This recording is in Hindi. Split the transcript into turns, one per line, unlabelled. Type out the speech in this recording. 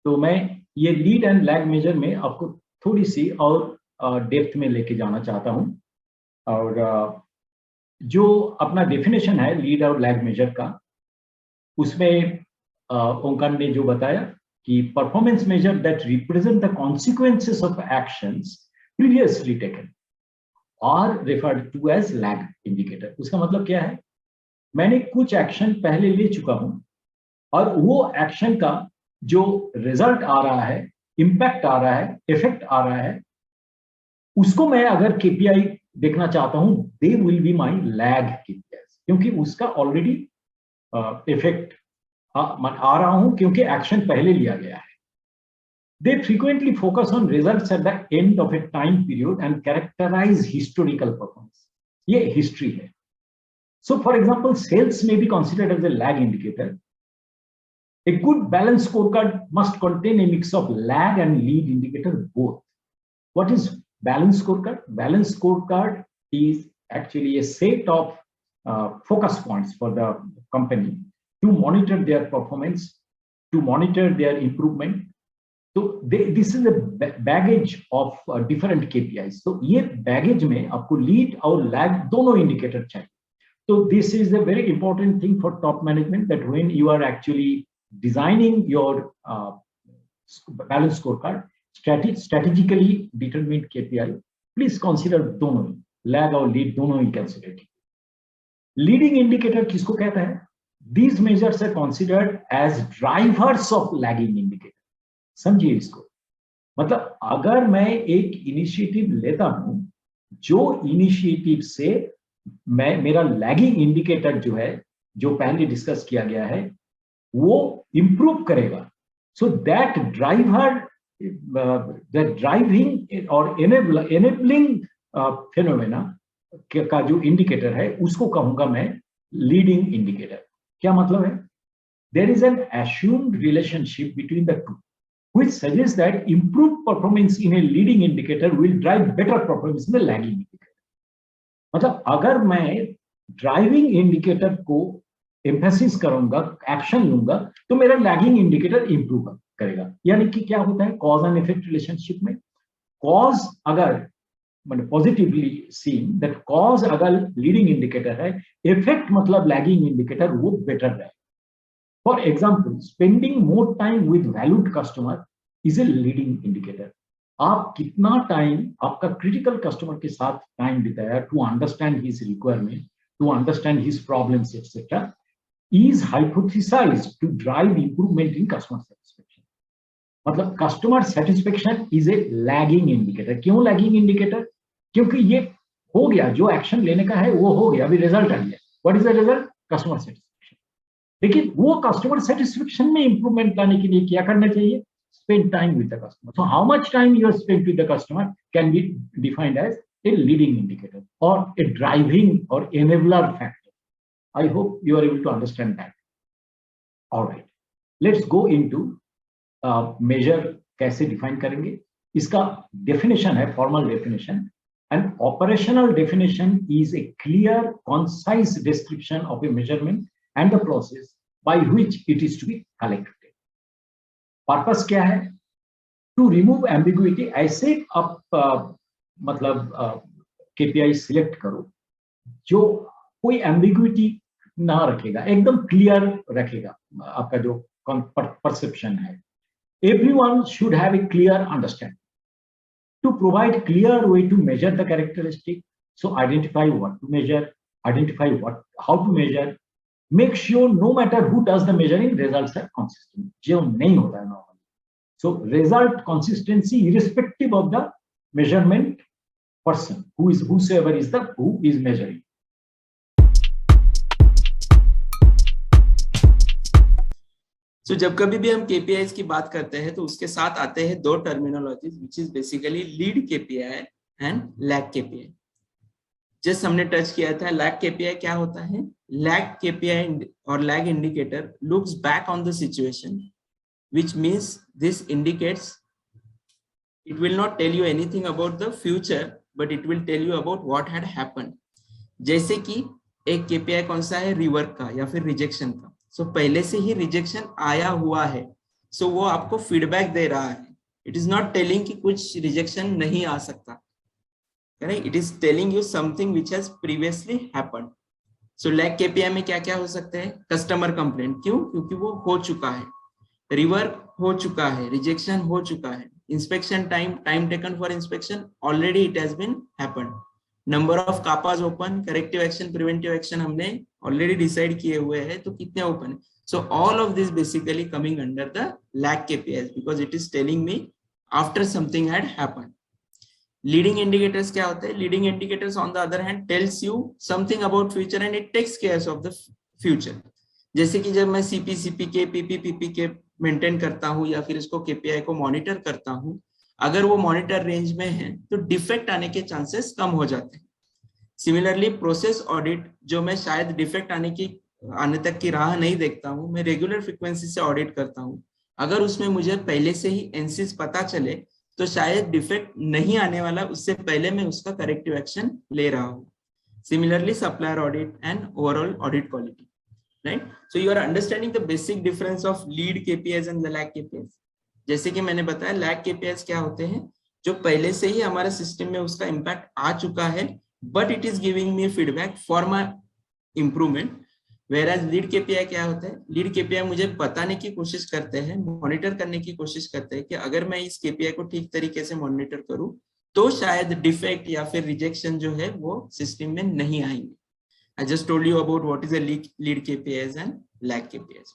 तो मैं ये लीड एंड लैग मेजर में आपको थोड़ी सी और डेप्थ में लेके जाना चाहता हूँ। और जो अपना डेफिनेशन है लीड और लैग मेजर का, उसमें ओंकार ने जो बताया कि performance measure that represent the consequences of actions previously taken और referred to as lag indicator. उसका मतलब क्या है, मैंने कुछ एक्शन पहले ले चुका हूं और वो एक्शन का जो रिजल्ट आ रहा है, इंपैक्ट आ रहा है, इफेक्ट आ रहा है, उसको मैं अगर केपीआई देखना चाहता हूं, they will be my lag KPI, क्योंकि उसका ऑलरेडी इफेक्ट आ रहा हूं, क्योंकि एक्शन पहले लिया गया है। They frequently focus on results at the end of a time period and characterize historical performance. ये history है. So, for example, sales may be considered as a lag indicator. A good balanced scorecard must contain a mix of lag and lead indicator both. What is balanced scorecard? Balanced scorecard is actually a set of focus points for the company to monitor their performance, to monitor their improvement. तो this is a baggage of different KPIs. तो ये बैगेज में आपको लीड और लैग दोनों इंडिकेटर चाहिए। तो this is a very important thing for top management, that when you are actually designing your balance scorecard, strategically determined KPI, please consider दोनों, लैग और लीड दोनों ही कंसीडर कीजिए। लीडिंग इंडिकेटर किसको कहता है? These measures are considered as drivers of lagging indicator. समझिए इसको, मतलब अगर मैं एक इनिशिएटिव लेता हूं, जो इनिशिएटिव से मैं मेरा लैगिंग इंडिकेटर जो है, जो पहले डिस्कस किया गया है, वो इंप्रूव करेगा, so that driver, that driving और एनेबलिंग फिनोमेना का जो इंडिकेटर है, उसको कहूंगा मैं लीडिंग इंडिकेटर। क्या मतलब है? There is an assumed relationship between the two, which suggests that improved performance in a leading indicator will drive better performance in the lagging indicator. मतलब अगर मैं ड्राइविंग इंडिकेटर को एम्फेसिस करूंगा, एक्शन लूंगा, तो मेरा लैगिंग इंडिकेटर इंप्रूव करेगा। यानी कि क्या होता है कॉज एंड इफेक्ट रिलेशनशिप में? कॉज अगर मतलब पॉजिटिवली सीन दैट कॉज अगर लीडिंग इंडिकेटर है, इफेक्ट मतलब लैगिंग इंडिकेटर वो बेटर रहेगा। For example, spending more time with valued customer is a leading indicator. आप कितना टाइम आपका क्रिटिकल कस्टमर के साथ टाइम बिताया to understand his requirement, to understand his problems etcetera, is hypothesized to drive improvement in customer satisfaction. मतलब customer satisfaction is a lagging indicator. क्यों लैगिंग इंडिकेटर? क्योंकि ये हो गया, जो एक्शन लेने का है वो हो गया, अभी रिजल्ट आ गया। What is the result? Customer satisfaction. लेकिन वो कस्टमर सेटिस्फेक्शन में इंप्रूवमेंट लाने के लिए क्या करना चाहिए? Spend time with the customer. So how much time you spend with the customer can be defined as a leading indicator और ए ड्राइविंग और enabler factor. I hope you are able to understand that. Alright, let's go into measure कैसे डिफाइन करेंगे। इसका डेफिनेशन है, formal definition. An operational definition is a clear concise description of a measurement and the process by which it is to be collected. Purpose क्या है? To remove ambiguity. ऐसे आप मतलब KPI सिलेक्ट करो जो कोई ambiguity ना रखेगा, एकदम क्लियर रखेगा आपका जो परसेप्शन है। Everyone should have a clear understanding. To provide clear way to measure the characteristic, so identify what to measure, identify how to measure. Make sure no matter who does the measuring, results are consistent. जो नहीं होता है normally. So result consistency irrespective of the measurement person, whosoever is who is measuring.
So जब कभी भी हम KPIs की बात करते हैं तो उसके साथ आते हैं दो terminologies, which is basically lead KPI and lag KPI. Just हमने टच किया था लैग केपीआई क्या होता है। लैग केपीआई और lag indicator looks back on the situation, which means this indicates it will not tell you anything about the future but it will tell you about what had happened. जैसे कि एक केपीआई कौन सा है, रिवर्क का या फिर रिजेक्शन का। सो पहले से ही रिजेक्शन आया हुआ है सो वो आपको फीडबैक दे रहा है, इट इज नॉट टेलिंग कि कुछ रिजेक्शन नहीं आ सकता, correct, it is telling you something which has previously happened. So lag KPI में क्या क्या हो सकते हैं, कस्टमर कंप्लेंट, क्यों, क्योंकि वो हो चुका है, रिवर्क हो चुका है, रिजेक्शन हो चुका है, inspection time taken for inspection already it has been happened, number of CAPAs open, corrective action, preventive action हमने ऑलरेडी डिसाइड किए हुए हैं, तो कितने ओपन है। So all of this basically coming under the lag KPIs because it is telling me after something had happened. Leading indicators क्या होते हैं, leading indicators on the other hand tells you something about future and it takes care of the future. जैसे कि जब मैं सीपी के पीपी के मेंटेन करता हूँ या फिर इसको केपीआई को मॉनिटर करता हूँ, अगर वो मॉनिटर रेंज में है तो डिफेक्ट आने के चांसेस कम हो जाते हैं। सिमिलरली प्रोसेस ऑडिट, जो मैं शायद डिफेक्ट आने तक की राह नहीं देखता हूँ, मैं रेगुलर फ्रीक्वेंसी से ऑडिट करता हूँ, अगर उसमें मुझे पहले से ही एनसीस पता चले तो शायद डिफेक्ट नहीं आने वाला, उससे पहले मैं उसका करेक्टिव एक्शन ले रहा हूँ। Similarly supplier audit and overall audit quality, right? So you are understanding the basic difference of lead KPIs and the lag KPIs. जैसे कि मैंने बताया lag KPIs क्या होते हैं, जो पहले से ही हमारे सिस्टम में उसका इम्पैक्ट आ चुका है, but it is giving me feedback for my improvement. Whereas lead KPI क्या होता है, lead KPI मुझे बताने की कोशिश करते हैं, मॉनिटर करने की कोशिश करते हैं कि अगर मैं इस KPI को ठीक तरीके से मॉनिटर करूं तो शायद डिफेक्ट या फिर रिजेक्शन जो है वो सिस्टम में नहीं आएंगे। I just told you about what is a lead KPIs and lag KPIs.